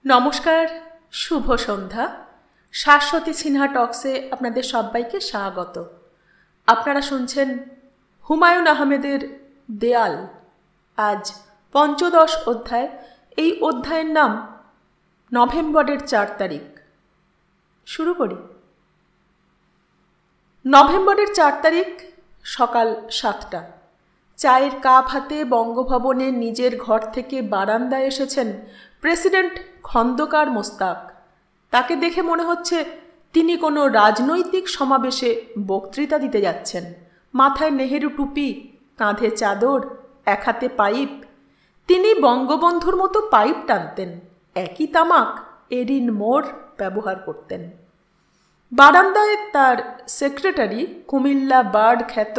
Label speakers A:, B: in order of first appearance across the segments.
A: নমস্কার, শুভ সন্ধ্যা। শাশ্বতী সিনহা টক্সে আপনাদের সবাইকে স্বাগত। আপনারা শুনছেন হুমায়ুন আহমেদের দেয়াল। আজ পঞ্চদশ অধ্যায়। এই অধ্যায়ের নাম নভেম্বরের 4 তারিখ। শুরু করি। নভেম্বরের 4 তারিখ সকাল 7টা। চায়ের কাপ হাতে বঙ্গভবনে নিজের ঘর থেকে বারান্দায় এসেছেন প্রেসিডেন্ট খন্দকার মোস্তাক। তাকে দেখে মনে হচ্ছে তিনি কোনো রাজনৈতিক সমাবেশে বক্তৃতা দিতে যাচ্ছেন। মাথায় নেহেরু টুপি, কাঁধে চাদর, এক হাতে পাইপ। তিনি বঙ্গবন্ধুর মতো পাইপ টানতেন, একই তামাক এরিন মোর ব্যবহার করতেন। বারান্দায় তার সেক্রেটারি কুমিল্লা বার্ড খ্যাত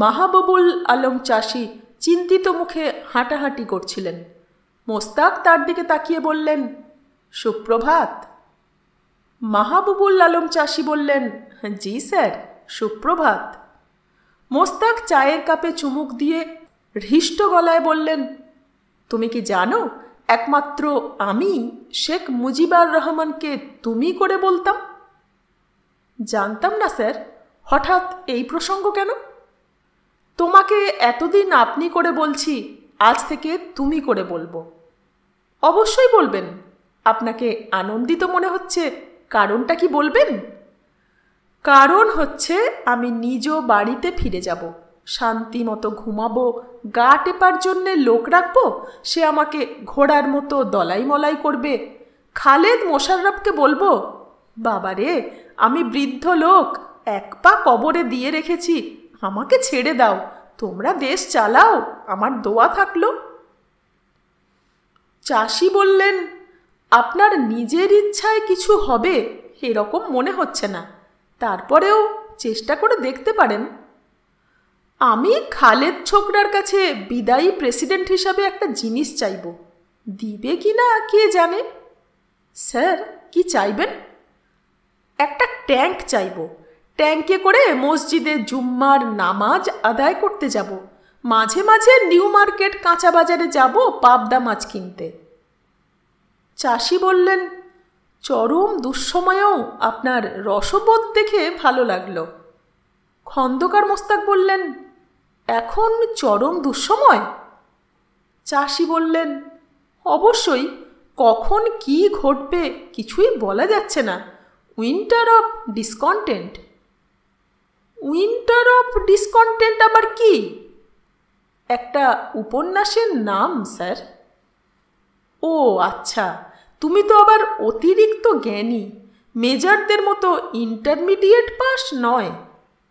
A: মাহবুবুল আলম চাষি চিন্তিত মুখে হাঁটাহাঁটি করছিলেন। মোস্তাক তার দিকে তাকিয়ে বললেন, সুপ্রভাত। মাহবুবুল আলম চাষি বললেন, জি স্যার, সুপ্রভাত। মোস্তাক চায়ের কাপে চুমুক দিয়ে হৃষ্ট গলায় বললেন, তুমি কি জানো একমাত্র আমি শেখ মুজিবুর রহমানকে তুমি করে বলতাম? জানতাম না স্যার। হঠাৎ এই প্রসঙ্গ কেন? তোমাকে এতদিন আপনি করে বলছি, আজ থেকে তুমি করে বলবো। অবশ্যই বলবেন। আপনাকে আনন্দিত মনে হচ্ছে, কারণটা কি বলবেন? কারণ হচ্ছে আমি নিজ বাড়িতে ফিরে যাব, শান্তি মতো ঘুমাবো, গা টেপার জন্যে লোক রাখবো, সে আমাকে ঘোড়ার মতো দলাই মলাই করবে। খালেদ মোশাররফকে বলবো, বাবারে আমি বৃদ্ধ লোক, এক পা কবরে দিয়ে রেখেছি, আমাকে ছেড়ে দাও, তোমরা দেশ চালাও, আমার দোয়া থাকলো। চাষি বললেন, আপনার নিজের ইচ্ছায় কিছু হবে এরকম মনে হচ্ছে না, তারপরেও চেষ্টা করে দেখতে পারেন। আমি খালেদ ছোকরার কাছে বিদায়ী প্রেসিডেন্ট হিসাবে একটা জিনিস চাইব, দিবে কি না কে জানে। স্যার, কি চাইবেন? একটা ট্যাঙ্ক চাইব। ট্যাঙ্কে করে মসজিদে জুম্মার নামাজ আদায় করতে যাব, মাঝে মাঝে নিউ মার্কেট কাঁচা বাজারে যাব পাবদা মাছ কিনতে। চাষি বললেন, চরম দুঃসময়েও আপনার রসবোধ দেখে ভালো লাগলো। খন্দকার মোস্তাক বললেন, এখন চরম দুঃসময়? চাষি বললেন, অবশ্যই, কখন কি ঘটবে কিছুই বলা যাচ্ছে না। Winter of discontent. Winter of discontent আবার কি? একটা উপন্যাসের নাম স্যার। ও আচ্ছা, তুমি তো আবার অতিরিক্ত জ্ঞানী, মেজরদের মতো ইন্টারমিডিয়েট পাস নয়।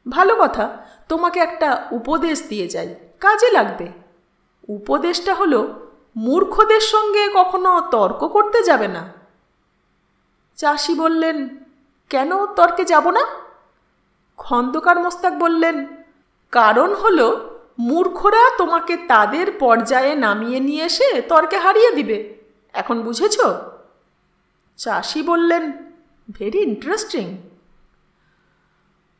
A: ভালো কথা, তোমাকে একটা উপদেশ দিয়ে যাই, কাজে লাগবে। উপদেশটা হলো, মূর্খদের সঙ্গে কখনো তর্ক করতে যাবে না। চাষি বললেন, কেন তর্কে যাব না? খন্দকার মোস্তাক বললেন, কারণ হলো মূর্খরা তোমাকে তাদের পর্যায়ে নামিয়ে নিয়ে এসে তর্কে হারিয়ে দিবে। এখন বুঝেছ? চাষি বললেন, ভেরি ইন্টারেস্টিং।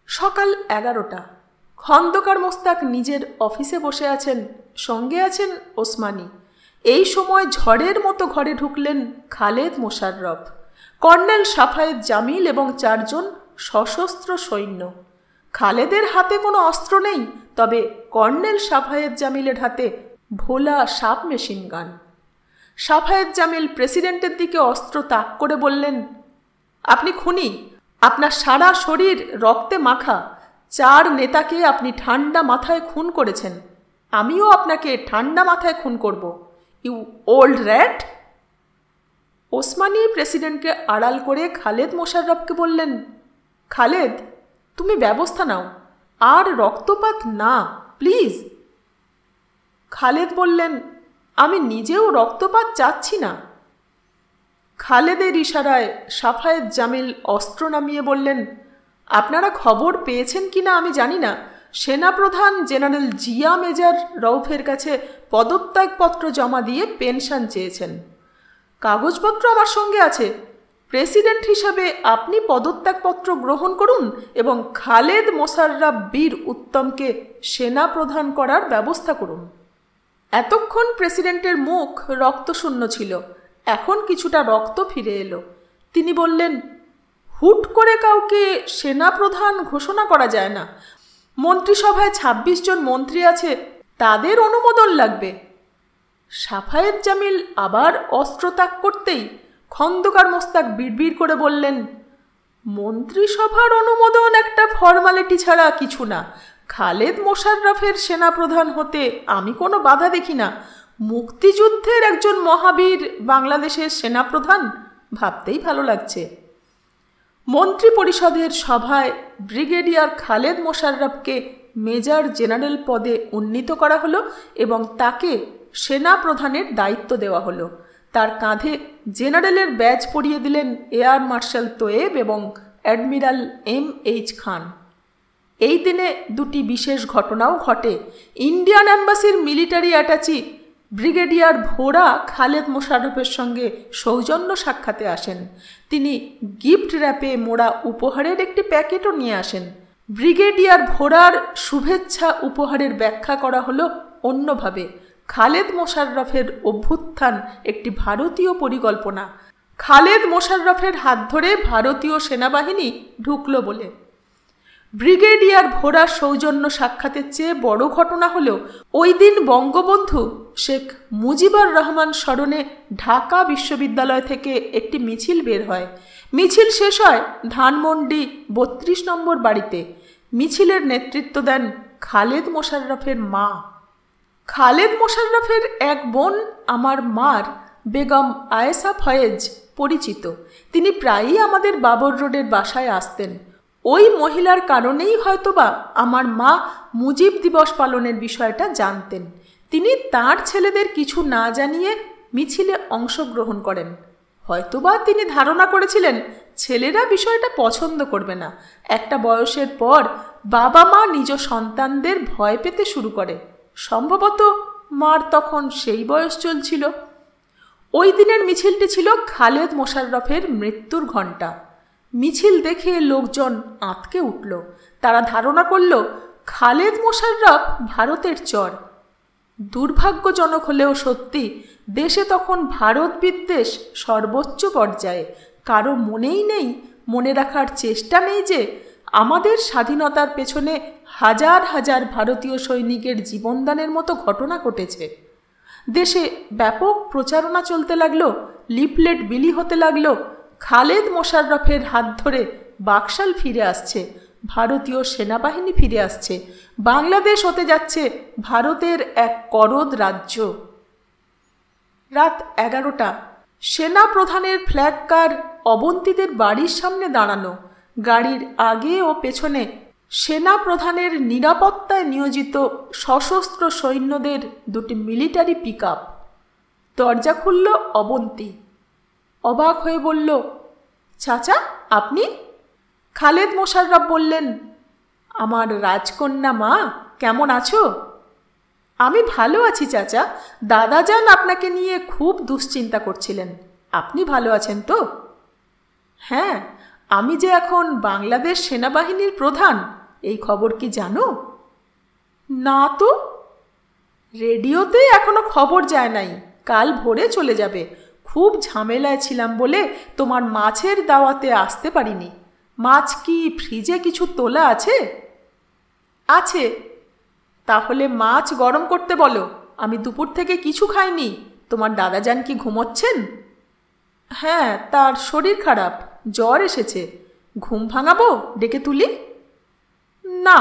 A: সকাল 11টা। খন্দকার মোস্তাক নিজের অফিসে বসে আছেন, সঙ্গে আছেন ওসমানী। এই সময় ঝড়ের মতো ঘরে ঢুকলেন খালেদ মোশাররফ, কর্নেল সাফায়েত জামিল এবং 4 জন সশস্ত্র সৈন্য। খালেদের হাতে কোনো অস্ত্র নেই, তবে কর্নেল সাফায়েত জামিলের হাতে ভোলা sub machine gun. Safayet Jamil প্রেসিডেন্টের দিকে অস্ত্র তাক করে বললেন, আপনি খুনি, আপনার সারা শরীর রক্তে মাখা। 4 নেতাকে আপনি ঠান্ডা মাথায় খুন করেছেন, আমিও আপনাকে ঠান্ডা মাথায় খুন করব, ইউ ওল্ড র্যাট। ওসমানী প্রেসিডেন্টকে আড়াল করে খালেদ মোশাররফকে বললেন, খালেদ, তুমি ব্যবস্থা নাও, আর রক্তপাত না, প্লিজ। খালেদ বললেন, আমি নিজেও রক্তপাত চাচ্ছি না। খালেদের ইশারায় সাফায়েত জামিল অস্ত্র নামিয়ে বললেন, আপনারা খবর পেয়েছেন কি না আমি জানি না, সেনাপ্রধান জেনারেল জিয়া মেজর রউফের কাছে পদত্যাগপত্র জমা দিয়ে পেনশন চেয়েছেন। কাগজপত্র আমার সঙ্গে আছে। প্রেসিডেন্ট হিসাবে আপনি পদত্যাগপত্র গ্রহণ করুন এবং খালেদ মোশাররফ বীর উত্তমকে সেনাপ্রধান করার ব্যবস্থা করুন। এতক্ষণ প্রেসিডেন্টের মুখ রক্তশূন্য ছিল, এখন কিছুটা রক্ত ফিরে এলো। তিনি বললেন, হুট করে কাউকে সেনাপ্রধান ঘোষণা করা যায় না। মন্ত্রিসভায় ২৬ জন মন্ত্রী আছে, তাদের অনুমোদন লাগবে। সাফায়েত জামিল আবার অস্ত্র ত্যাগ করতেই খন্দকার মোস্তাক বিড়বিড় করে বললেন, মন্ত্রিসভার অনুমোদন একটা ফর্মালিটি ছাড়া কিছু না। খালেদ মোশাররফের সেনাপ্রধান হতে আমি কোনো বাধা দেখি না। মুক্তিযুদ্ধের একজন মহাবীর বাংলাদেশের সেনাপ্রধান, ভাবতেই ভালো লাগছে। মন্ত্রী পরিষদের সভায় ব্রিগেডিয়ার খালেদ মোশাররফকে মেজর জেনারেল পদে উন্নীত করা হলো এবং তাকে সেনাপ্রধানের দায়িত্ব দেওয়া হলো। তার কাঁধে জেনারেলের ব্যাজ পরিয়ে দিলেন এয়ার মার্শাল তোয়েব এবং অ্যাডমিরাল M.H. খান। এই দিনে দুটি বিশেষ ঘটনাও ঘটে। ইন্ডিয়ান অ্যাম্বাসির military attache brigadier Vohra Khaled মোশাররফের সঙ্গে সৌজন্য সাক্ষাতে আসেন। তিনি গিফট র্যাপে মোড়া উপহারের একটি প্যাকেটও নিয়ে আসেন। ব্রিগেডিয়ার ভোরার শুভেচ্ছা উপহারের ব্যাখ্যা করা হলো অন্যভাবে। খালেদ মোশাররফের অভ্যুত্থান একটি ভারতীয় পরিকল্পনা। খালেদ মোশাররফের হাত ধরে ভারতীয় সেনাবাহিনী ঢুকল বলে। ব্রিগেডিয়ার ভোরার সৌজন্য সাক্ষাতের চেয়ে বড় ঘটনা হলো, ওই দিন বঙ্গবন্ধু শেখ মুজিবুর রহমান স্মরণে ঢাকা বিশ্ববিদ্যালয় থেকে একটি মিছিল বের হয়। মিছিল শেষ হয় ধানমন্ডি ৩২ নম্বর বাড়িতে। মিছিলের নেতৃত্ব দেন খালেদ মোশাররফের মা। খালেদ মোশাররফের এক বোন আমার মার বেগম আয়েশা ফয়েজ পরিচিত। তিনি প্রায়ই আমাদের বাবর রোডের বাসায় আসতেন। ওই মহিলার কারণেই হয়তোবা আমার মা মুজিব দিবস পালনের বিষয়টা জানতেন। তিনি তার ছেলেদের কিছু না জানিয়ে মিছিলে অংশগ্রহণ করেন। হয়তোবা তিনি ধারণা করেছিলেন ছেলেরা বিষয়টা পছন্দ করবে না। একটা বয়সের পর বাবা মা নিজ সন্তানদের ভয় পেতে শুরু করে। সম্ভবত মার তখন সেই বয়স চলছিল। ওই দিনের মিছিলটি ছিল খালেদ মোশাররফের মৃত্যুর ঘণ্টা। মিছিল দেখে লোকজন আঁতকে উঠল। তারা ধারণা করল খালেদ মোশাররফ ভারতের চর। দুর্ভাগ্যজনক হলেও সত্যি, দেশে তখন ভারত বিদ্বেষ সর্বোচ্চ পর্যায়ে। কারো মনেই নেই, মনে রাখার চেষ্টা নেই যে আমাদের স্বাধীনতার পেছনে হাজার হাজার ভারতীয় সৈনিকের জীবনদানের মতো ঘটনা ঘটেছে। দেশে ব্যাপক প্রচারণা চলতে লাগলো, লিফলেট বিলি হতে লাগলো, খালেদ মোশাররফের হাত ধরে বাকশাল ফিরে আসছে, ভারতীয় সেনাবাহিনী ফিরে আসছে, বাংলাদেশ হতে যাচ্ছে ভারতের এক করদ রাজ্য। রাত 11টা। সেনা প্রধানের ফ্ল্যাগ কার অবন্তীদের বাড়ির সামনে দাঁড়ানো। গাড়ির আগে ও পেছনে সেনা প্রধানের নিরাপত্তায় নিয়োজিত সশস্ত্র সৈন্যদের দুটি মিলিটারি পিকআপ। দরজা খুলল অবন্তী। অবাক হয়ে বলল, চাচা আপনি? খালেদ মোশাররফ বললেন, আমার রাজকন্যা মা, কেমন আছো? আমি ভালো আছি চাচা। দাদাজান আপনাকে নিয়ে খুব দুশ্চিন্তা করছিলেন। আপনি ভালো আছেন তো? হ্যাঁ, আমি যে এখন বাংলাদেশ সেনাবাহিনীর প্রধান, এই খবর কি জানো? না তো। রেডিওতে এখনো খবর যায় নাই, কাল ভোরে চলে যাবে। খুব ঝামেলায় ছিলাম বলে তোমার মাছের দাওয়াতে আসতে পারিনি। মাছ কি ফ্রিজে কিছু তোলা আছে? আছে। তাহলে মাছ গরম করতে বলো। আমি দুপুর থেকে কিছু খাইনি। তোমার দাদাজান কি ঘুমোচ্ছেন? হ্যাঁ, তার শরীর খারাপ, জ্বর এসেছে। ঘুম ভাঙাবো? ডেকে তুলি? না,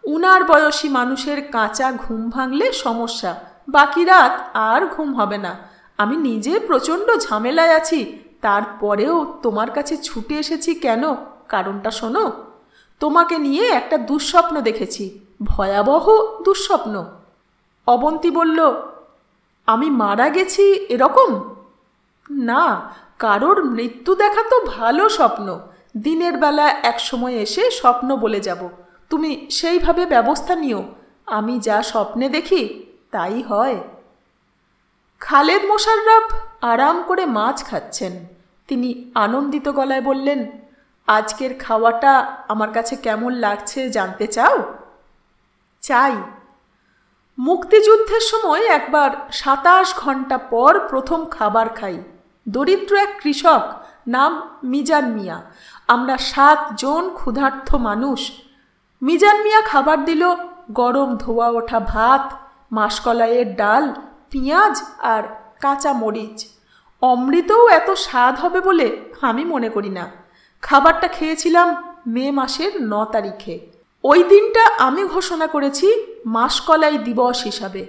A: উনার বয়সী মানুষের কাঁচা ঘুম ভাঙলে সমস্যা। বাকি রাত আর ঘুম হবে না। আমি নিজে প্রচণ্ড ঝামেলায় আছি, তারপরেও তোমার কাছে ছুটে এসেছি কেন, কারণটা শোনো। তোমাকে নিয়ে একটা দুঃস্বপ্ন দেখেছি, ভয়াবহ দুঃস্বপ্ন। অবন্তী বলল, আমি মারা গেছি এরকম? না, কারোর মৃত্যু দেখা তো ভালো স্বপ্ন। দিনের বেলা এক সময় এসে স্বপ্ন বলে যাব, তুমি সেইভাবে ব্যবস্থা নিও। আমি যা স্বপ্নে দেখি তাই হয়। খালেদ মোশাররফ আরাম করে মাছ খাচ্ছেন। তিনি আনন্দিত গলায় বললেন, আজকের খাওয়াটা আমার কাছে কেমন লাগছে জানতে চাও? চাই। মুক্তিযুদ্ধের সময় একবার 27 ঘন্টা পর প্রথম খাবার খাই। দরিদ্র এক কৃষক, নাম মিজান মিয়া। আমরা 7 জন ক্ষুধার্ত মানুষ। মিজান মিয়া খাবার দিল গরম ধোয়া ওঠা ভাত, মাসকলাইয়ের ডাল, পেঁয়াজ আর কাঁচা মরিচ। অমৃতও এত স্বাদ হবে বলে আমি মনে করি না। খাবারটা খেয়েছিলাম মে মাসের 9 তারিখে। ওই দিনটা আমি ঘোষণা করেছি মাসকলাই দিবস হিসাবে।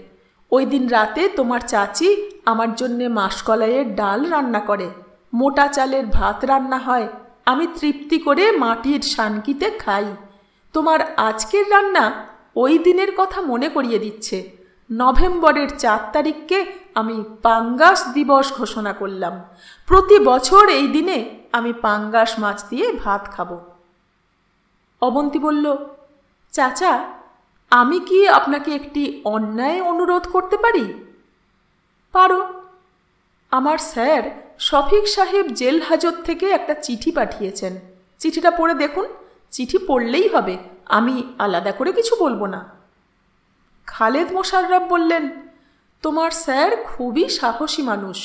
A: ওই দিন রাতে তোমার চাচি আমার জন্যে মাসকলাইয়ের ডাল রান্না করে, মোটা চালের ভাত রান্না হয়। আমি তৃপ্তি করে মাটির শানকিতে খাই। তোমার আজকের রান্না ওই দিনের কথা মনে করিয়ে দিচ্ছে। নভেম্বরের 4 তারিখকে আমি পাঙ্গাস দিবস ঘোষণা করলাম। প্রতি বছর এই দিনে আমি পাঙ্গাস মাছ দিয়ে ভাত খাব। অবন্তী বলল, চাচা, আমি কি আপনাকে একটি অন্যায় অনুরোধ করতে পারি? পারো। আমার স্যার শফিক সাহেব জেল হাজত থেকে একটা চিঠি পাঠিয়েছেন। চিঠিটা পড়ে দেখুন। চিঠি পড়লেই হবে, আমি আলাদা করে কিছু বলবো না। খালেদ মোশাররফ বললেন, তোমার স্যার খুবই সাহসী মানুষ।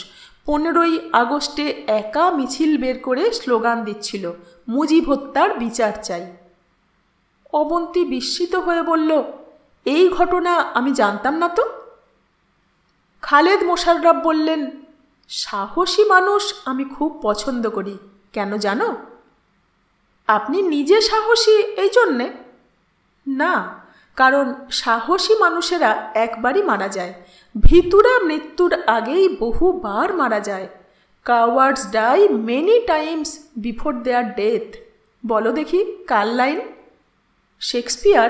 A: 15ই আগস্টে একা মিছিল বের করে স্লোগান দিচ্ছিল, মুজিব হত্যার বিচার চাই। অবন্তী বিস্মিত হয়ে বলল, এই ঘটনা আমি জানতাম না তো। খালেদ মোশাররফ বললেন, সাহসী মানুষ আমি খুব পছন্দ করি। কেন জানো? আপনি নিজে সাহসী এই জন্যে? না, কারণ সাহসী মানুষেরা একবারই মারা যায়। ভীতুরা মৃত্যুর আগেই বহুবার মারা যায়। Cowards die many times before their death. বলো দেখি কার লাইন? শেক্সপিয়ার।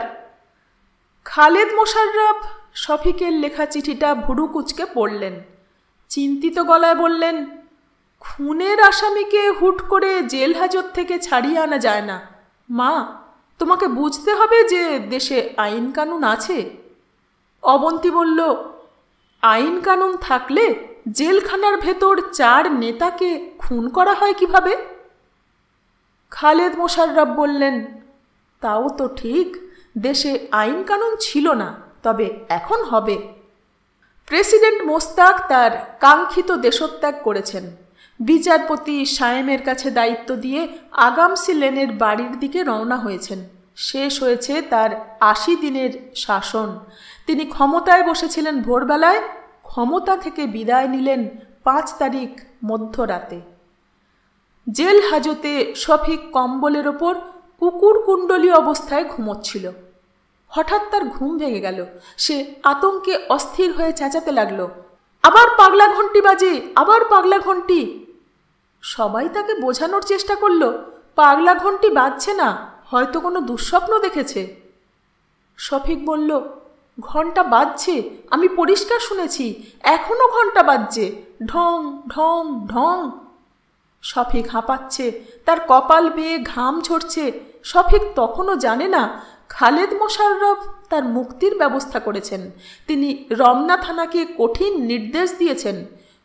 A: খালেদ মোশাররফ শফিকের লেখা চিঠিটা ভুরু কুঁচকে পড়লেন। চিন্তিত গলায় বললেন, খুনের আসামিকে হুট করে জেল হাজত থেকে ছাড়িয়ে আনা যায় না। মা, তোমাকে বুঝতে হবে যে দেশে আইন কানুন আছে। অবন্তী বলল, আইন কানুন থাকলে জেলখানার ভেতর 4 নেতাকে খুন করা হয় কিভাবে? খালেদ মোশাররফ বললেন, তাও তো ঠিক, দেশে আইন কানুন ছিল না, তবে এখন হবে। প্রেসিডেন্ট মোস্তাক তার কাঙ্ক্ষিত দেশত্যাগ করেছেন। বিচারপতি সায়েমের কাছে দায়িত্ব দিয়ে আগামসি লেনের বাড়ির দিকে রওনা হয়েছেন। শেষ হয়েছে তার 80 দিনের শাসন। তিনি ক্ষমতায় বসেছিলেন ভোরবেলায়, ক্ষমতা থেকে বিদায় নিলেন 5 তারিখ মধ্যরাতে। জেল হাজতে শফিক কম্বলের ওপর কুকুর কুণ্ডলী অবস্থায় ঘুমোচ্ছিল। হঠাৎ তার ঘুম ভেঙে গেল। সে আতঙ্কে অস্থির হয়ে চেঁচাতে লাগলো, আবার পাগলা ঘন্টি বাজে, আবার পাগলা ঘন্টি। সবাই তাকে বোঝানোর চেষ্টা করল, পাগলা ঘন্টি বাজছে না, হয়তো কোনো দুঃস্বপ্ন দেখেছে। শফিক বলল, ঘন্টা বাজছে, আমি পরিষ্কার শুনেছি, এখনো ঘন্টা বাজছে, ঢং ঢং ঢং। শফিক হাঁপাচ্ছে, তার কপাল বেয়ে ঘাম ঝরছে। শফিক তখনও জানে না খালেদ মোশাররফ তার মুক্তির ব্যবস্থা করেছেন। তিনি রমনা থানাকে কঠিন নির্দেশ দিয়েছেন,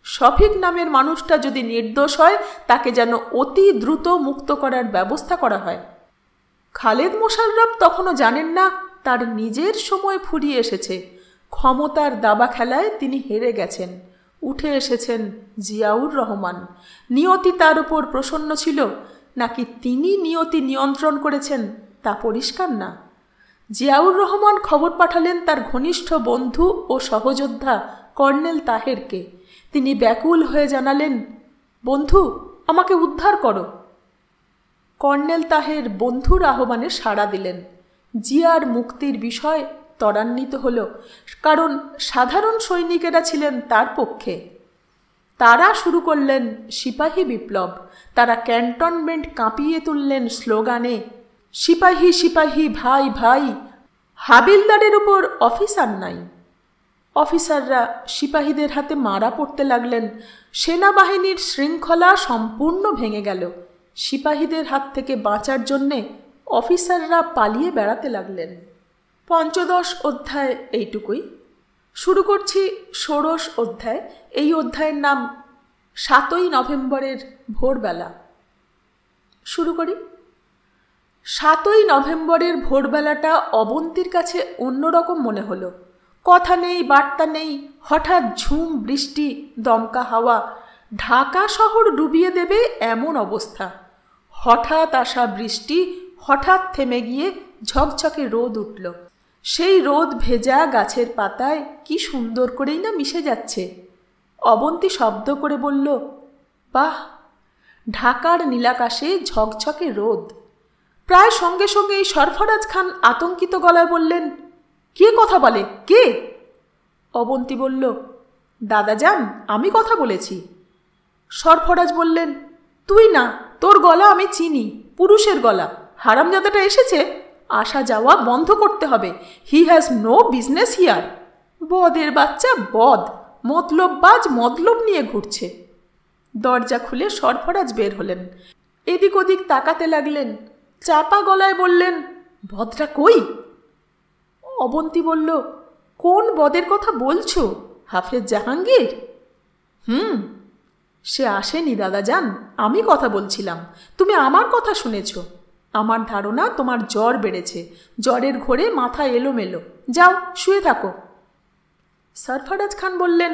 A: শফিক নামের মানুষটা যদি নির্দোষ হয় তাকে যেন অতি দ্রুত মুক্ত করার ব্যবস্থা করা হয়। খালেদ মোশাররফ তখনও জানেন না তার নিজের সময় ফুরিয়ে এসেছে। ক্ষমতার দাবা খেলায় তিনি হেরে গেছেন। উঠে এসেছেন জিয়াউর রহমান। নিয়তি তার উপর প্রসন্ন ছিল, নাকি তিনি নিয়তি নিয়ন্ত্রণ করেছেন তা পরিষ্কার না। জিয়াউর রহমান খবর পাঠালেন তার ঘনিষ্ঠ বন্ধু ও সহযোদ্ধা কর্নেল তাহেরকে। তিনি ব্যাকুল হয়ে জানালেন, বন্ধু, আমাকে উদ্ধার করো। কর্নেল তাহের বন্ধুর আহ্বানে সাড়া দিলেন। জিয়ার মুক্তির বিষয় ত্বরান্বিত হল, কারণ সাধারণ সৈনিকেরা ছিলেন তার পক্ষে। তারা শুরু করলেন সিপাহী বিপ্লব। তারা ক্যান্টনমেন্ট কাঁপিয়ে তুললেন স্লোগানে, সিপাহী সিপাহী ভাই ভাই, হাবিলদারের উপর অফিসার নাই। অফিসাররা সিপাহীদের হাতে মারা পড়তে লাগলেন। সেনাবাহিনীর শৃঙ্খলা সম্পূর্ণ ভেঙে গেল। সিপাহীদের হাত থেকে বাঁচার জন্যে অফিসাররা পালিয়ে বেড়াতে লাগলেন। 15 অধ্যায় এইটুকুই। শুরু করছি 16 অধ্যায়। এই অধ্যায়ের নাম 7ই নভেম্বরের ভোরবেলা। শুরু করি। 7ই নভেম্বরের ভোরবেলাটা অবন্তীর কাছে অন্যরকম মনে হলো। কথা নেই, বার্তা নেই, হঠাৎ ঝুম বৃষ্টি, দমকা হাওয়া, ঢাকা শহর ডুবিয়ে দেবে এমন অবস্থা। হঠাৎ আসা বৃষ্টি হঠাৎ থেমে গিয়ে ঝকঝকে রোদ উঠল। সেই রোদ ভেজা গাছের পাতায় কি সুন্দর করেই না মিশে যাচ্ছে। অবন্তী শব্দ করে বলল, বাহ! ঢাকার নীলাকাশে ঝকঝকে রোদ। প্রায় সঙ্গে সঙ্গেই সরফরাজ খান আতঙ্কিত গলায় বললেন, কে কথা বলে, কে? অবন্তী বলল, দাদাজান, আমি কথা বলেছি। সরফরাজ বললেন, তুই না, তোর গলা আমি চিনি, পুরুষের গলা। হারামজাদাটা এসেছে, আসা যাওয়া বন্ধ করতে হবে। He has no business here. বদের বাচ্চা বদ, মতলববাজ, মতলব নিয়ে ঘুরছে। দরজা খুলে সরফরাজ বের হলেন। এদিক ওদিক তাকাতে লাগলেন। চাপা গলায় বললেন, বদরা কই? অবন্তী বলল, কোন বদের কথা বলছো? হাফেজ জাহাঙ্গীর? সে আসেনি দাদাজান, আমি কথা বলছিলাম। তুমি আমার কথা শুনেছ। আমার ধারণা তোমার জ্বর বেড়েছে, জ্বরের ঘোরে মাথা এলোমেলো। যাও, শুয়ে থাকো। সরফরাজ খান বললেন,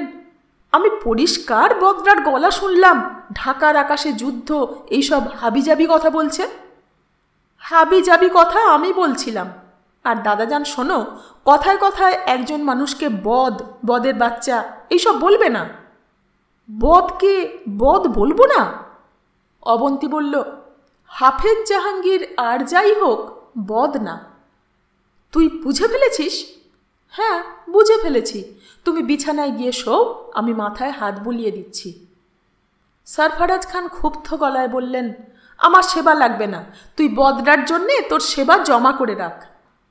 A: আমি পরিষ্কার বদরার গলা শুনলাম। ঢাকার আকাশে যুদ্ধ, এইসব হাবিজাবি কথা বলছে। হাবিজাবি কথা আমি বলছিলাম। আর দাদাজান শোনো, কথায় কথায় একজন মানুষকে বদ, বদের বাচ্চা এইসব বলবে না। বদকে বদ বলবো না? অবন্তী বলল, হাফেজ জাহাঙ্গীর আর যাই হোক, বদ না। তুই বুঝে ফেলেছিস? হ্যাঁ, বুঝে ফেলেছি। তুমি বিছানায় গিয়ে শোও, আমি মাথায় হাত বুলিয়ে দিচ্ছি। সরফরাজ খান ক্ষুব্ধ গলায় বললেন, আমার সেবা লাগবে না। তুই বদরার জন্যে তোর সেবা জমা করে রাখ।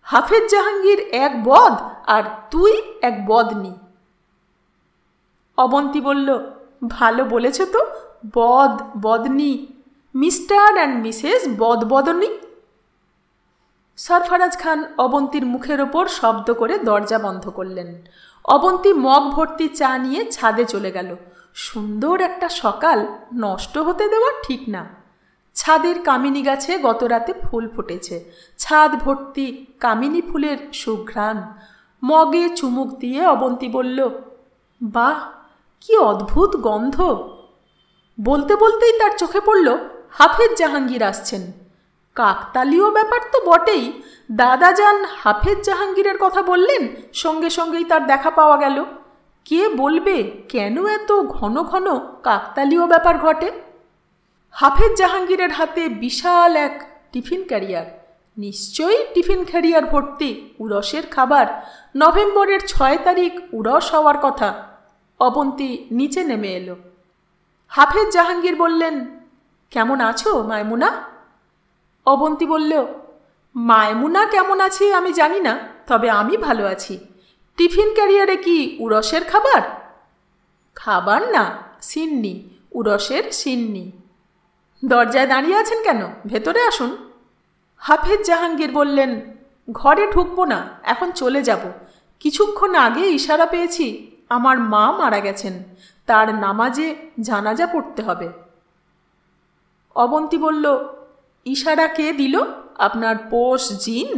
A: হাফেজ জাহাঙ্গীর এক বদ, আর তুই এক বদনি। অবন্তী বলল, ভালো বলেছ তো, বদ বদনি, মিস্টার অ্যান্ড মিসেস বদবদনি। সরফরাজ খান অবন্তীর মুখের ওপর শব্দ করে দরজা বন্ধ করলেন। অবন্তী মগ ভর্তি চা নিয়ে ছাদে চলে গেল। সুন্দর একটা সকাল নষ্ট হতে দেওয়া ঠিক না। ছাদের কামিনী গাছে গত রাতে ফুল ফুটেছে। ছাদ ভর্তি কামিনী ফুলের সুঘ্রাণ। মগে চুমুক দিয়ে অবন্তী বলল, বাহ, কি অদ্ভুত গন্ধ। বলতে বলতেই তার চোখে পড়ল হাফেজ জাহাঙ্গীর আসছেন। কাকতালীয় ব্যাপার তো বটেই। দাদাজান হাফেজ জাহাঙ্গীরের কথা বললেন, সঙ্গে সঙ্গেই তার দেখা পাওয়া গেল। কে বলবে কেন এত ঘন ঘন কাকতালীয় ব্যাপার ঘটে? হাফেজ জাহাঙ্গীরের হাতে বিশাল এক টিফিন ক্যারিয়ার। নিশ্চয়ই টিফিন ক্যারিয়ার ভর্তি উরসের খাবার। নভেম্বরের 6 তারিখ উরস হওয়ার কথা। অবন্তী নিচে নেমে এলো। হাফেজ জাহাঙ্গীর বললেন, কেমন আছো মায়মুনা? অবন্তী বলল, মায়মুনা কেমন আছে আমি জানি না, তবে আমি ভালো আছি। টিফিন ক্যারিয়ারে কি উরসের খাবার? খাবার না, সিন্নি, উরসের সিন্নি। দরজায় দাঁড়িয়ে আছেন কেন? ভেতরে আসুন। হাফেজ জাহাঙ্গীর বললেন, ঘরে ঢুকবো না, এখন চলে যাব। কিছুক্ষণ আগে ইশারা পেয়েছি আমার মা মারা গেছেন, তার নামাজে জানাজা পড়তে হবে। অবন্তী বলল, ইশারা কে দিল? আপনার পোষ জিন?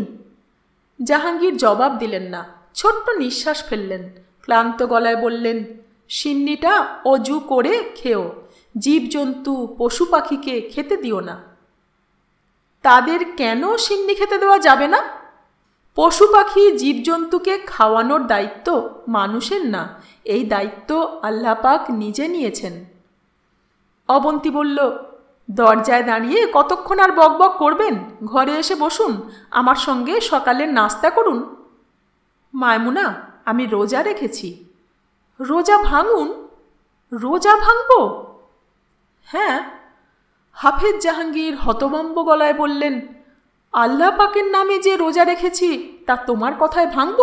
A: জাহাঙ্গীর জবাব দিলেন না, ছোট্ট নিঃশ্বাস ফেললেন। ক্লান্ত গলায় বললেন, সিন্নিটা অজু করে খেও। জীবজন্তু পশু পাখিকে খেতে দিও না। তাদের কেন সিন্নি খেতে দেওয়া যাবে না? পশু পাখি জীবজন্তুকে খাওয়ানোর দায়িত্ব মানুষের না, এই দায়িত্ব আল্লাহ পাক নিজে নিয়েছেন। অবন্তী বলল, দরজায় দাঁড়িয়ে কতক্ষণ আর বকবক করবেন? ঘরে এসে বসুন, আমার সঙ্গে সকালের নাস্তা করুন। মায়মুনা, আমি রোজা রেখেছি। রোজা ভাঙুন? রোজা ভাঙব? হ্যাঁ। হাফেজ জাহাঙ্গীর হতভম্ব গলায় বললেন, আল্লাহ পাকের নামে যে রোজা রেখেছি তা তোমার কথায় ভাঙব?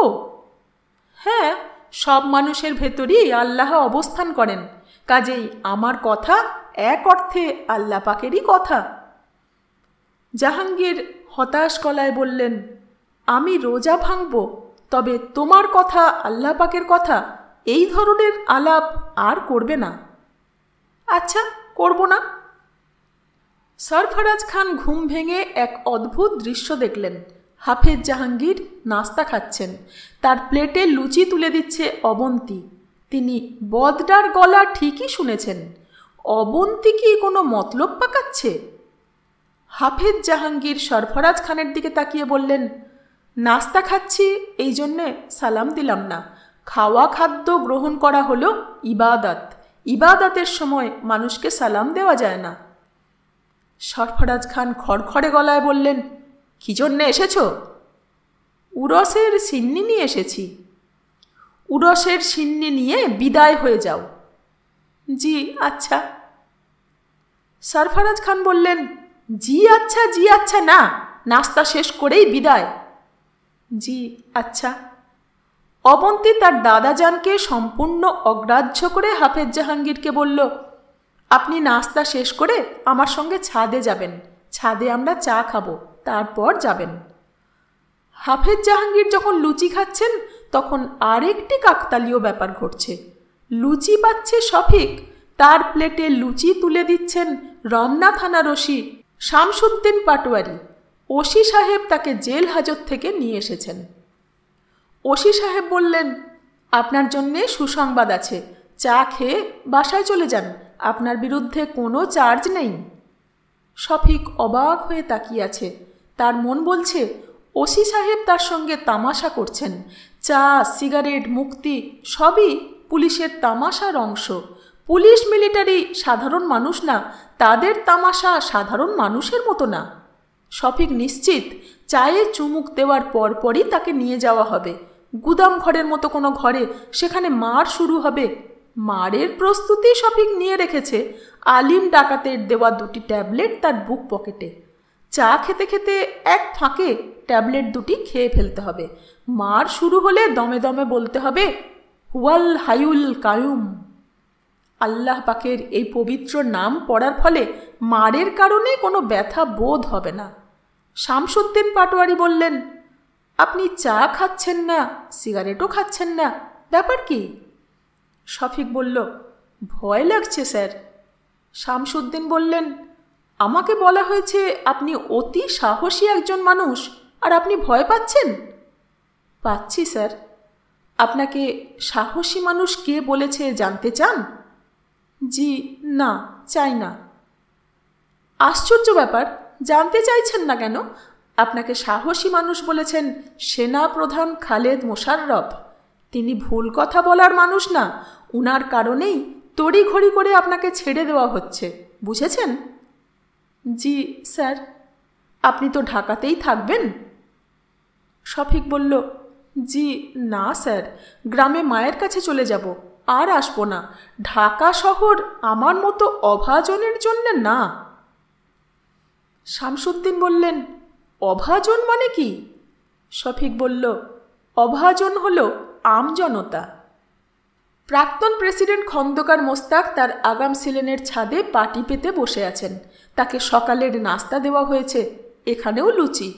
A: হ্যাঁ, সব মানুষের ভেতরেই আল্লাহ অবস্থান করেন, কাজেই আমার কথা এক অর্থে আল্লাহ পাকেরই কথা। জাহাঙ্গীর হতাশ গলায় বললেন, আমি রোজা ভাঙব, তবে তোমার কথা আল্লাহ পাকের কথা, এই ধরনের আলাপ আর করবে না। আচ্ছা, করব না। সরফরাজ খান ঘুম ভেঙে এক অদ্ভুত দৃশ্য দেখলেন। হাফেজ জাহাঙ্গীর নাস্তা খাচ্ছেন, তার প্লেটে লুচি তুলে দিচ্ছে অবন্তী। তিনি বদরার গলা ঠিকই শুনেছেন। অবন্তী কি কোনো মতলব পাকাচ্ছে? হাফেজ জাহাঙ্গীর সরফরাজ খানের দিকে তাকিয়ে বললেন, নাস্তা খাচ্ছি এই জন্যে সালাম দিলাম না। খাওয়া খাদ্য গ্রহণ করা হলো ইবাদত। ইবাদতের সময় মানুষকে সালাম দেওয়া যায় না। সরফরাজ খান খড়খড়ে গলায় বললেন, কি জন্যে এসেছ? উরসের সিন্নি নিয়ে এসেছি। উরসের সিন্নি নিয়ে বিদায় হয়ে যাও। জি আচ্ছা। সরফরাজ খান বললেন, জি আচ্ছা না, নাস্তা শেষ করেই বিদায়। জি আচ্ছা। অবন্তী তার দাদাজানকে সম্পূর্ণ অগ্রাহ্য করে হাফেজ জাহাঙ্গীরকে বলল, আপনি নাস্তা শেষ করে আমার সঙ্গে ছাদে যাবেন। ছাদে আমরা চা খাবো, তারপর যাবেন। হাফেজ জাহাঙ্গীর যখন লুচি খাচ্ছেন তখন আরেকটি কাকতালীয় ব্যাপার ঘটছে। লুচি পাচ্ছে শফিক, তার প্লেটে লুচি তুলে দিচ্ছেন রমনা থানার ওসি শামসুদ্দিন পাটোয়ারি। ওসি সাহেব তাকে জেল হাজত থেকে নিয়ে এসেছেন। ওসি সাহেব বললেন, আপনার জন্যে সুসংবাদ আছে, চা খেয়ে বাসায় চলে যান, আপনার বিরুদ্ধে কোনো চার্জ নেই। শফিক অবাক হয়ে তাকিয়ে আছে। তার মন বলছে ওসি সাহেব তার সঙ্গে তামাশা করছেন। চা, সিগারেট, মুক্তি সবই পুলিশের তামাশার অংশ। পুলিশ মিলিটারি সাধারণ মানুষ না, তাদের তামাশা সাধারণ মানুষের মতো না। শফিক নিশ্চিত চায়ে চুমুক দেওয়ার পরপরই তাকে নিয়ে যাওয়া হবে গুদাম ঘরের মতো কোনো ঘরে, সেখানে মার শুরু হবে। মারের প্রস্তুতি শফিক নিয়ে রেখেছে। আলিম ডাকাতের দেওয়া 2টি ট্যাবলেট তার বুক পকেটে। চা খেতে খেতে এক ফাঁকে ট্যাবলেট 2টি খেয়ে ফেলতে হবে। মার শুরু হলে দমে দমে বলতে হবে, হুয়াল হায়ুল কায়ুম। আল্লাহ পাকের এই পবিত্র নাম পড়ার ফলে মারের কারণে কোনো ব্যথা বোধ হবে না। শামসুদ্দিন পাটোয়ারি বললেন, আপনি চা খাচ্ছেন না, সিগারেটও খাচ্ছেন না, ব্যাপার কি? শফিক বলল, ভয় লাগছে স্যার। শামসুদ্দিন বললেন, আমাকে বলা হয়েছে আপনি অতি সাহসী একজন মানুষ, আর আপনি ভয় পাচ্ছেন? পাচ্ছি স্যার। আপনাকে সাহসী মানুষ কে বলেছে জানতে চান? জি না, চাই না। আশ্চর্য ব্যাপার, জানতে চাইছেন না কেন? আপনাকে সাহসী মানুষ বলেছেন সেনা প্রধান খালেদ মোশাররফ। তিনি ভুল কথা বলার মানুষ না, উনার কারণেই তড়িঘড়ি করে আপনাকে ছেড়ে দেওয়া হচ্ছে, বুঝেছেন? জি স্যার। আপনি তো ঢাকাতেই থাকবেন? শফিক বলল, জি না স্যার, গ্রামে মায়ের কাছে চলে যাব, আর আসবো না। ঢাকা শহর আমার মতো অভাজনের জন্যে না। শামসুদ্দিন বললেন, অভাজন মানে কি? শফিক বলল, অভাজন হল আমজনতা। প্রাক্তন প্রেসিডেন্ট খন্দকার মোস্তাক তার আগাম সিলেনের ছাদে পাটি পেতে বসে আছেন। তাকে সকালের নাস্তা দেওয়া হয়েছে, এখানেও লুচি,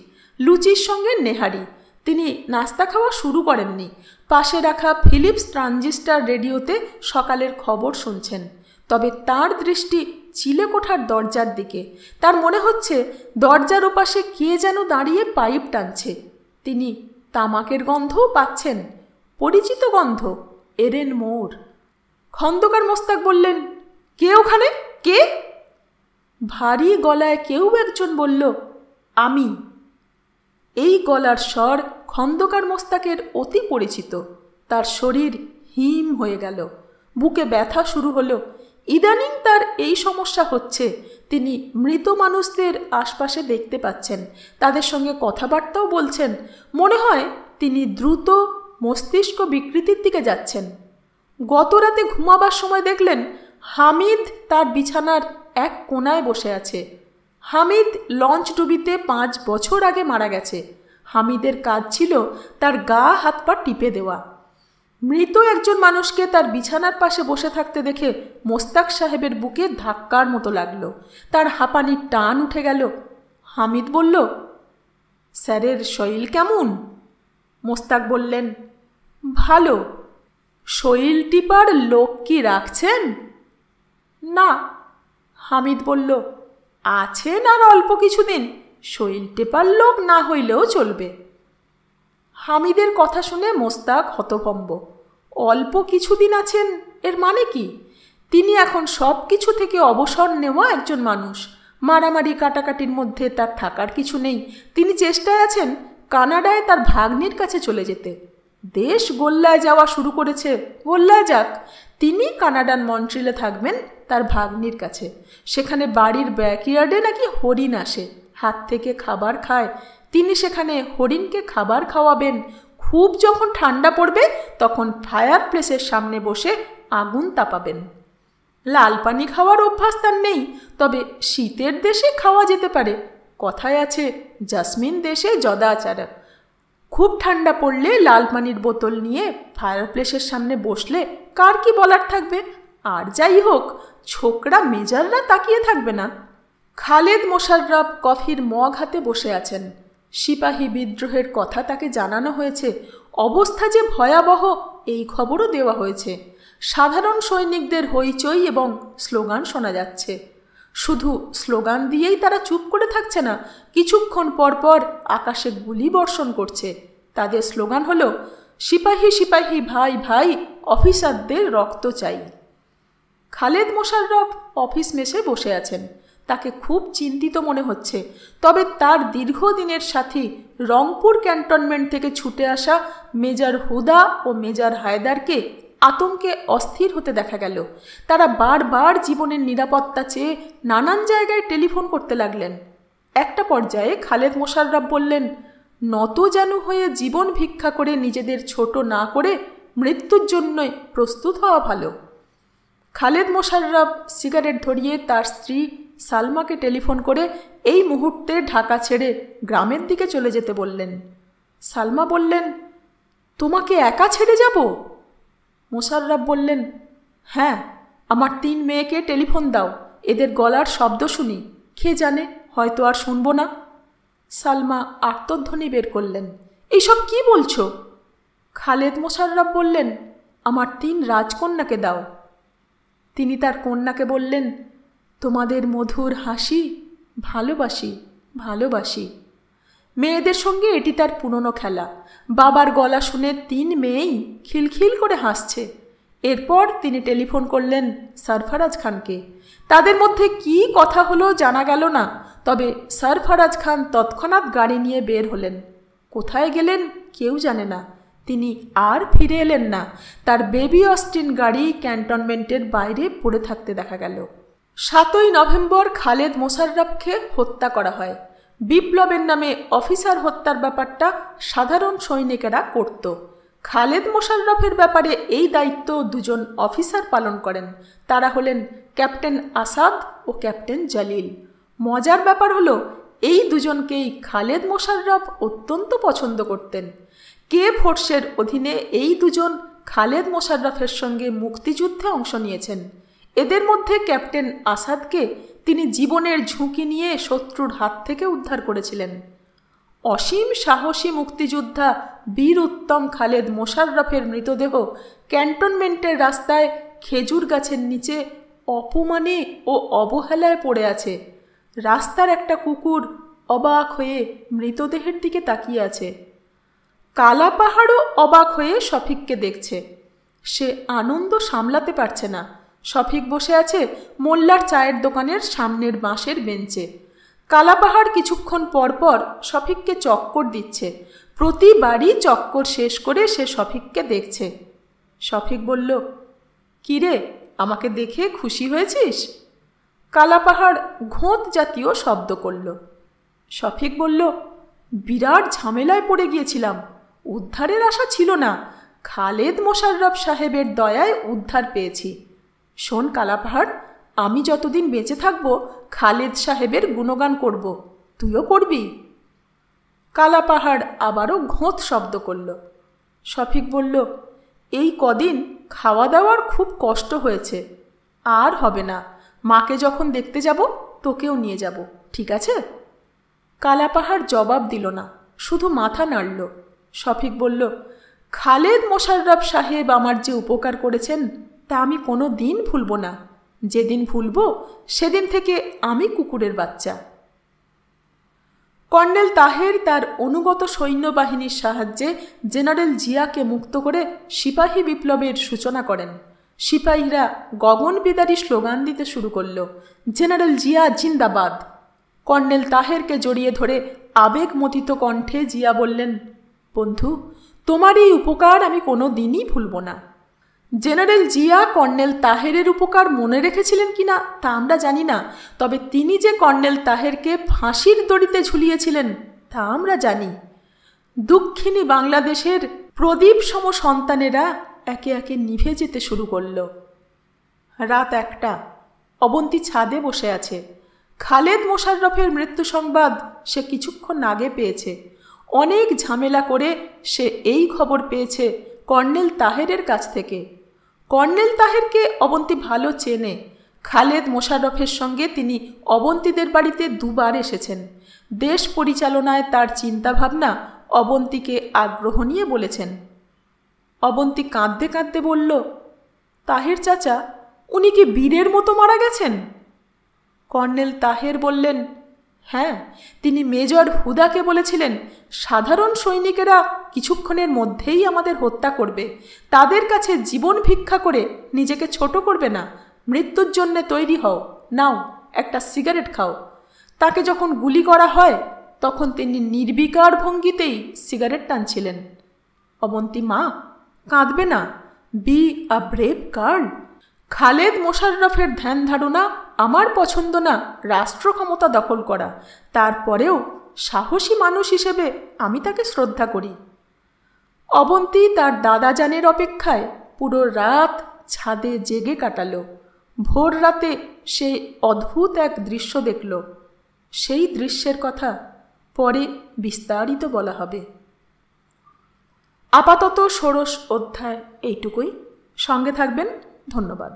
A: লুচির সঙ্গে নেহারি। তিনি নাস্তা খাওয়া শুরু করেননি। পাশে রাখা ফিলিপস ট্রানজিস্টার রেডিওতে সকালের খবর শুনছেন। তবে তার দৃষ্টি চিলেকোঠার দরজার দিকে। তার মনে হচ্ছে দরজার ওপাশে কে যেন দাঁড়িয়ে পাইপ টানছে। তিনি তামাকের গন্ধও পাচ্ছেন, পরিচিত গন্ধ, এরেন মোর। খন্দকার মোস্তাক বললেন, কে ওখানে, কে? ভারী গলায় কেউ একজন বলল, আমি। এই গলার স্বর খন্দকার মোস্তাকের অতি পরিচিত। তার শরীর হিম হয়ে গেল, বুকে ব্যথা শুরু হলো। ইদানিং তার এই সমস্যা হচ্ছে। তিনি মৃত মানুষদের আশপাশে দেখতে পাচ্ছেন, তাদের সঙ্গে কথাবার্তাও বলছেন। মনে হয় তিনি দ্রুত মস্তিষ্ক বিকৃতির দিকে যাচ্ছেন। গত রাতে ঘুমাবার সময় দেখলেন হামিদ তার বিছানার এক কোণায় বসে আছে। হামিদ লঞ্চ ডুবিতে 5 বছর আগে মারা গেছে। হামিদের কাজ ছিল তার গা হাত পা টিপে দেওয়া। মৃত একজন মানুষকে তার বিছানার পাশে বসে থাকতে দেখে মোস্তাক সাহেবের বুকে ধাক্কার মতো লাগলো। তার হাঁপানির টান উঠে গেল। হামিদ বলল, স্যারের শরীর কেমন? মোস্তাক বললেন, ভালো। শরীর টিপার লোক কি রাখছেন? না। হামিদ বলল, আছেন আর অল্প কিছুদিন, শরীর টেপার লোক না হইলেও চলবে। হামিদের কথা শুনে মোস্তাক হতভম্ব। অল্প কিছুদিন আছেন এর মানে কি? তিনি এখন সব কিছু থেকে অবসর নেওয়া একজন মানুষ। মারামারি কাটাকাটির মধ্যে তার থাকার কিছু নেই। তিনি চেষ্টায় আছেন কানাডায় তার ভাগ্নির কাছে চলে যেতে। দেশ গোল্লায় যাওয়া শুরু করেছে, গোল্লায় যাক। তিনি কানাডার মন্ট্রিলে থাকবেন তার ভাগ্নির কাছে। সেখানে বাড়ির ব্যাকইয়ার্ডে নাকি হরিণ আসে, হাত থেকে খাবার খায়। তিনি সেখানে হরিণকে খাবার খাওয়াবেন। খুব যখন ঠান্ডা পড়বে তখন ফায়ার প্লেসের সামনে বসে আগুন তাপাবেন। লাল পানি খাওয়ার অভ্যাস তার নেই, তবে শীতের দেশে খাওয়া যেতে পারে। কথায় আছে জাসমিন দেশে জদাচার। খুব ঠান্ডা পড়লে লাল পানির বোতল নিয়ে ফায়ার প্লেসের সামনে বসলে কার কি বলার থাকবে? আর যাই হোক, ছোকরা মেজাররা তাকিয়ে থাকবে না। খালেদ মোশাররফ কফির মগ হাতে বসে আছেন। সিপাহী বিদ্রোহের কথা তাকে জানানো হয়েছে। অবস্থা যে ভয়াবহ এই খবরও দেওয়া হয়েছে। সাধারণ সৈনিকদের হইচই এবং স্লোগান শোনা যাচ্ছে। শুধু স্লোগান দিয়েই তারা চুপ করে থাকছে না, কিছুক্ষণ পর পর আকাশে গুলি বর্ষণ করছে। তাদের স্লোগান হলো, সিপাহী সিপাহী ভাই ভাই, অফিসারদের রক্ত চাই। খালেদ মোশাররফ অফিস মেসে বসে আছেন। তাকে খুব চিন্তিত মনে হচ্ছে। তবে তার দীর্ঘদিনের সাথী রংপুর ক্যান্টনমেন্ট থেকে ছুটে আসা মেজর হুদা ও মেজর হায়দারকে আতঙ্কে অস্থির হতে দেখা গেল। তারা বারবার জীবনের নিরাপত্তা চেয়ে নানান জায়গায় টেলিফোন করতে লাগলেন। একটা পর্যায়ে খালেদ মোশাররফ বললেন, নতজানু হয়ে জীবন ভিক্ষা করে নিজেদের ছোট না করে মৃত্যুর জন্যই প্রস্তুত হওয়া ভালো। খালেদ মোশাররফ সিগারেট ধরিয়ে তার স্ত্রী সালমাকে টেলিফোন করে এই মুহূর্তে ঢাকা ছেড়ে গ্রামের দিকে চলে যেতে বললেন। সালমা বললেন, তোমাকে একা ছেড়ে যাব? মোশাররফ বললেন, হ্যাঁ, আমার 3 মেয়েকে টেলিফোন দাও, এদের গলার শব্দ শুনি, কে জানে হয়তো আর শুনবো না। সালমা আর্তধ্বনি বের করলেন, এইসব কি বলছো? খালেদ মোশাররফ বললেন, আমার 3 রাজকন্যাকে দাও। তিনি তার কন্যাকে বললেন, তোমাদের মধুর হাসি ভালোবাসি ভালোবাসি। মেয়েদের সঙ্গে এটি তার পুরনো খেলা। বাবার গলা শুনে 3 মেয়েই খিলখিল করে হাসছে। এরপর তিনি টেলিফোন করলেন সরফরাজ খানকে। তাদের মধ্যে কি কথা হলো জানা গেল না, তবে সরফরাজ খান তৎক্ষণাৎ গাড়ি নিয়ে বের হলেন। কোথায় গেলেন কেউ জানে না। তিনি আর ফিরে এলেন না। তার বেবি অস্টিন গাড়ি ক্যান্টনমেন্টের বাইরে পড়ে থাকতে দেখা গেল। 7ই নভেম্বর খালেদ মোশাররফকে হত্যা করা হয়। বিপ্লবের নামে অফিসার হত্যার ব্যাপারটা সাধারণ সৈনিকেরা করত। খালেদ মোশাররফের ব্যাপারে এই দায়িত্ব 2জন অফিসার পালন করেন। তারা হলেন ক্যাপ্টেন আসাদ ও ক্যাপ্টেন জালিল। মজার ব্যাপার হলো, এই 2জনকেই খালেদ মোশাররফ অত্যন্ত পছন্দ করতেন। কে ফোর্সের অধীনে এই 2জন খালেদ মোশাররফের সঙ্গে মুক্তিযুদ্ধে অংশ নিয়েছেন। এদের মধ্যে ক্যাপ্টেন আসাদকে তিনি জীবনের ঝুঁকি নিয়ে শত্রুর হাত থেকে উদ্ধার করেছিলেন। অসীম সাহসী মুক্তিযোদ্ধা বীর উত্তম খালেদ মোশাররফের মৃতদেহ ক্যান্টনমেন্টের রাস্তায় খেজুর গাছের নিচে অপমানে ও অবহেলায় পড়ে আছে। রাস্তার একটা কুকুর অবাক হয়ে মৃতদেহের দিকে তাকিয়ে আছে। কালা পাহাড়ও অবাক হয়ে শফিককে দেখছে। সে আনন্দ সামলাতে পারছে না। শফিক বসে আছে মোল্লার চায়ের দোকানের সামনের বাঁশের বেঞ্চে। কালাপাহাড় কিছুক্ষণ পর পর শফিককে চক্কর দিচ্ছে। প্রতিবারই চক্কর শেষ করে সে শফিককে দেখছে। শফিক বলল, কিরে, আমাকে দেখে খুশি হয়েছিস? কালাপাহাড় ঘোঁত জাতীয় শব্দ করল। শফিক বলল, বিরাট ঝামেলায় পড়ে গিয়েছিলাম, উদ্ধারের আশা ছিল না। খালেদ মোশাররফ সাহেবের দয়ায় উদ্ধার পেয়েছি। শোন কালাপাহাড়, আমি যতদিন বেঁচে থাকব খালেদ সাহেবের গুণগান করব, তুইও করবি? কালাপাহাড় আবারও ঘোঁত শব্দ করল। শফিক বলল, এই কদিন খাওয়া দাওয়ার খুব কষ্ট হয়েছে, আর হবে না। মাকে যখন দেখতে যাব তোকেও নিয়ে যাব, ঠিক আছে? কালাপাহাড় জবাব দিল না, শুধু মাথা নাড়ল। শফিক বলল, খালেদ মোশাররফ সাহেব আমার যে উপকার করেছেন তা আমি কোনো দিন ভুলব না। যেদিন ভুলব সেদিন থেকে আমি কুকুরের বাচ্চা। কর্নেল তাহের তার অনুগত সৈন্যবাহিনীর সাহায্যে জেনারেল জিয়াকে মুক্ত করে সিপাহী বিপ্লবের সূচনা করেন। সিপাহীরা গগনবিদারী স্লোগান দিতে শুরু করল, জেনারেল জিয়া জিন্দাবাদ। কর্নেল তাহেরকে জড়িয়ে ধরে আবেগমথিত কণ্ঠে জিয়া বললেন, বন্ধু, তোমার এই উপকার আমি কোনো দিনই ভুলব না। জেনারেল জিয়া কর্নেল তাহেরের উপকার মনে রেখেছিলেন কিনা তা আমরা জানি না, তবে তিনি যে কর্নেল তাহেরকে ফাঁসির দড়িতে ঝুলিয়েছিলেন তা আমরা জানি। দুঃখিনী বাংলাদেশের প্রদীপ সম সন্তানেরা একে একে নিভে যেতে শুরু করল। রাত 1টা। অবন্তী ছাদে বসে আছে। খালেদ মোশাররফের মৃত্যু সংবাদ সে কিছুক্ষণ আগে পেয়েছে। অনেক ঝামেলা করে সে এই খবর পেয়েছে কর্নেল তাহেরের কাছ থেকে। কর্নেল তাহেরকে অবন্তী ভালো চেনে। খালেদ মোশাররফের সঙ্গে তিনি অবন্তীদের বাড়িতে 2 বার এসেছেন। দেশ পরিচালনায় তার চিন্তাভাবনা অবন্তীকে আগ্রহ নিয়ে বলেছেন। অবন্তী কাঁদতে কাঁদতে বলল, তাহের চাচা, উনি কি বীরের মতো মারা গেছেন? কর্নেল তাহের বললেন, হ্যাঁ, তিনি মেজর হুদাকে বলেছিলেন সাধারণ সৈনিকেরা কিছুক্ষণের মধ্যেই আমাদের হত্যা করবে, তাদের কাছে জীবন ভিক্ষা করে নিজেকে ছোট করবে না, মৃত্যুর জন্যে তৈরি হও, নাও একটা সিগারেট খাও। তাকে যখন গুলি করা হয় তখন তিনি নির্বিকার ভঙ্গিতেই সিগারেট টানছিলেন। অবন্তী মা, কাঁদবে না, be a brave girl. Khaled মোশাররফের ধ্যান ধারণা আমার পছন্দ না রাষ্ট্র ক্ষমতা দখল করা, তারপরেও সাহসী মানুষ হিসেবে আমি তাকে শ্রদ্ধা করি। অবন্তী তার দাদাজানের অপেক্ষায় পুরো রাত ছাদে জেগে কাটালো। ভোর রাতে সে অদ্ভুত এক দৃশ্য দেখল। সেই দৃশ্যের কথা পরে বিস্তারিত বলা হবে। আপাতত ষোড়শ অধ্যায় এইটুকুই। সঙ্গে থাকবেন। ধন্যবাদ।